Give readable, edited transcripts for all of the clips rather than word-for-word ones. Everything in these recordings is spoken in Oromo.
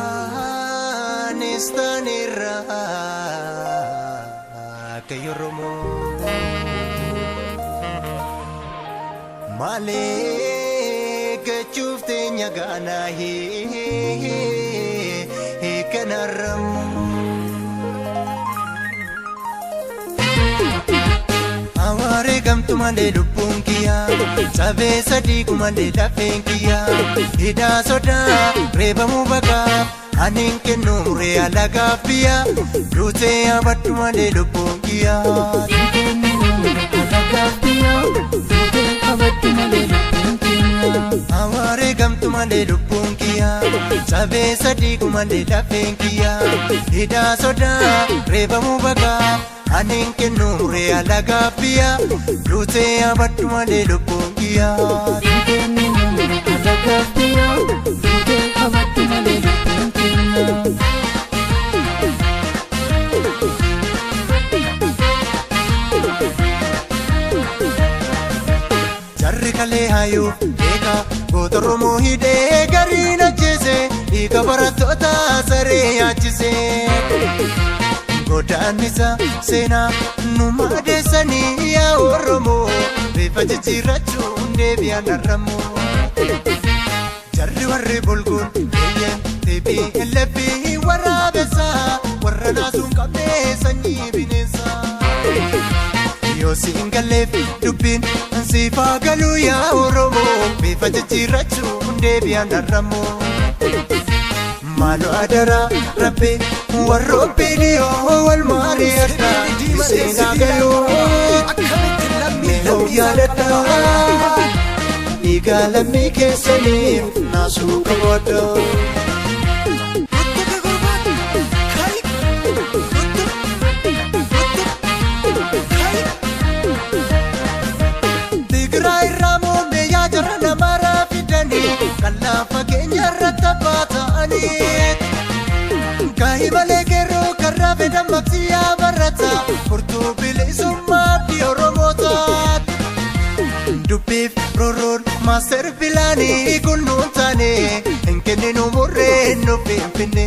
Akantan istanirra kayoromo male kachufte nyagana he kanaram aware gamtu mande lupunkiya sabe sadi kumande lafenkiya ida soda reba mubaka aninke nure alagafia rute abatu mande lupunkiya aware gamtu mande lupunkiya sabe sadi kumande lafenkiya ida soda reba mubaka aninke nure alagafia rute abatu mande lupunkiya jarri kale hayo eka godoromo hide garina jese ika baratota sare achise godanisa sena numade sani ya oromo befa jirachu ndebiya naramo jarri warre bolgon yen tebi elebi warabesa warana sun kabe sanyi binesa yo singalef dubin sifa galu ya oromo befa jirachu ndebiya naramo Malo adara rabbi warro bidiyo wal mariyata sina galu meho yadata igalami kesani nasu kawada Tigray ramo me ya jarana mara fidani kala fakenya ratabata Kahi balekero karabe damaksiya barata Porto bilisumma di oromota Dupif roron master filani kununtane Enkene no morre no pimpine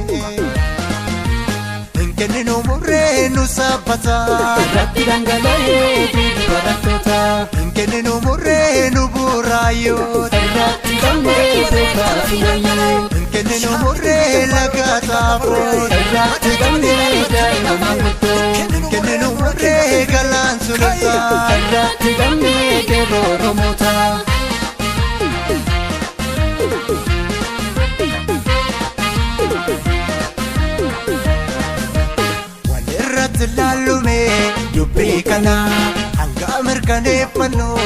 Enkene no morre no sapata Rati rangalaye bidi baratota Enkene no morre no burayo Rati rangalaye Enkene no morre la gata froy Rati rangalaye Enkene no morre galan sulata Rati rangalaye kero romota Lalume dubbi kana hanga merkane panot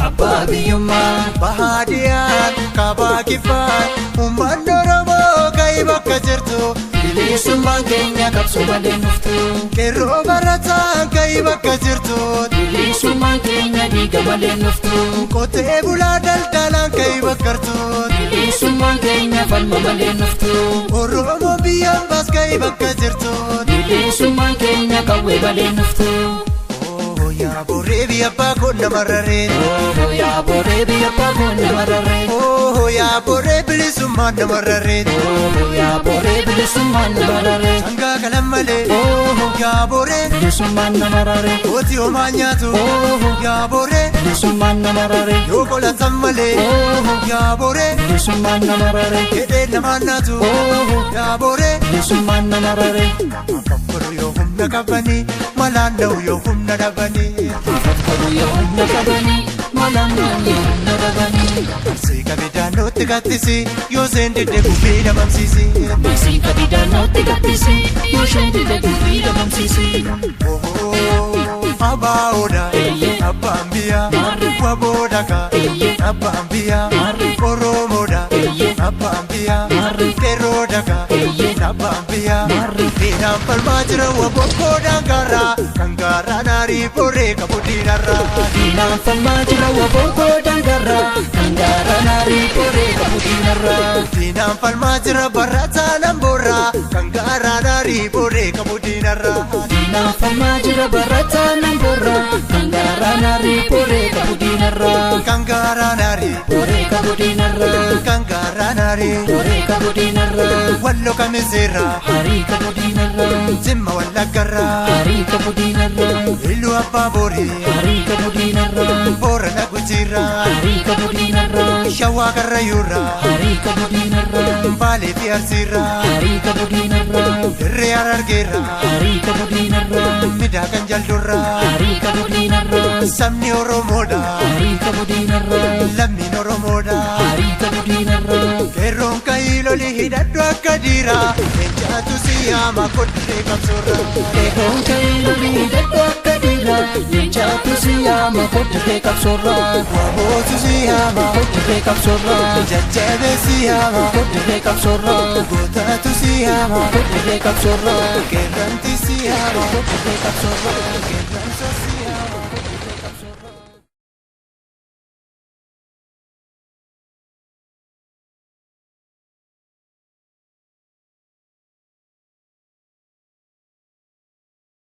abba biyuma bahadiyan kabakifan umandoromo kai bakka jirtu bilisummaan keenya qabsoo malee nuftu keroo barataan kai bakka jirtu bilisummaan keenya dhiiga malee nuftu qotee bulaa daldalaan kai bakkartu bilisummaan keenya falma malee nuftu oromoo biyyaan baas kai bakka jirtu bilisummaan keenya kawwee malee nuftu ya bore biya pa konna marare oh ya bore biya pa konna marare oh ya bore bilisumma namarare oh ya bore bilisumma namarare sanga kalamale oh ya bore bilisumma namarare oti o manyatu oh ya bore bilisumma namarare yo kola sammale oh ya bore bilisumma namarare kede namanatu oh ya bore bilisumma namarare akapuru yo humna kabani malanda yo humna dabani Afakkaru yo humna kabani malanda yo humna dabani Sika bidanotti gattisi yo sendide gufida mamsisi Sika bidanotti gattisi yo sendide gufida mamsisi Abaoda abambia wabodaka abambia oromoda abambia kerodaka abambia Dinam palmajra wabokoda gara kangara nari pore kabudinara Dinam palmajra wabokoda gara kangara nari pore kabudinara Dinam palmajra barata nambora kangara nari pore kabudinara Dinam palmajra barata nambora kangara nari pore kabudinara Kangara nari pore kabudinara Kangara nari Garaari Doreeka godinarraa Wallo Kamiseerraa Hariika godinarraa Jimma Wallaggarraa Hariika godinarraa Iluu Abbaa Boorii Hariika godinarraa Boorana Gujiirraa Hariika godinarraa Shawaa Karrayyuurraa Hariika godinarraa Baalee fi Arsiirraa Hariika godinarraa Dirree Harargeerraa Hariika godinarraa Midhaagan Jalduurraa Hariika godinarraa Sabni Oromoodha Hariika godinarraa Lammiin Oromoodha Hariika godinarraa Qeerroon Kaayilolii hidhadhu akka dhiiraa Leencaatu siyaama koddirree qabsoorraa Qeerroon Kaayilolii hidhadhu akka dhiiraa Leencaatu siyaama koddirree qabsoorraa Wabootu siyaama koddirree qabsoorraa Jajjabee siyaama koddirree qabsoorraa Gootaatu siyaama koddirree qabsoorraa Qeerranti siyaama koddirree qabsoorraa Qeerransa siyaama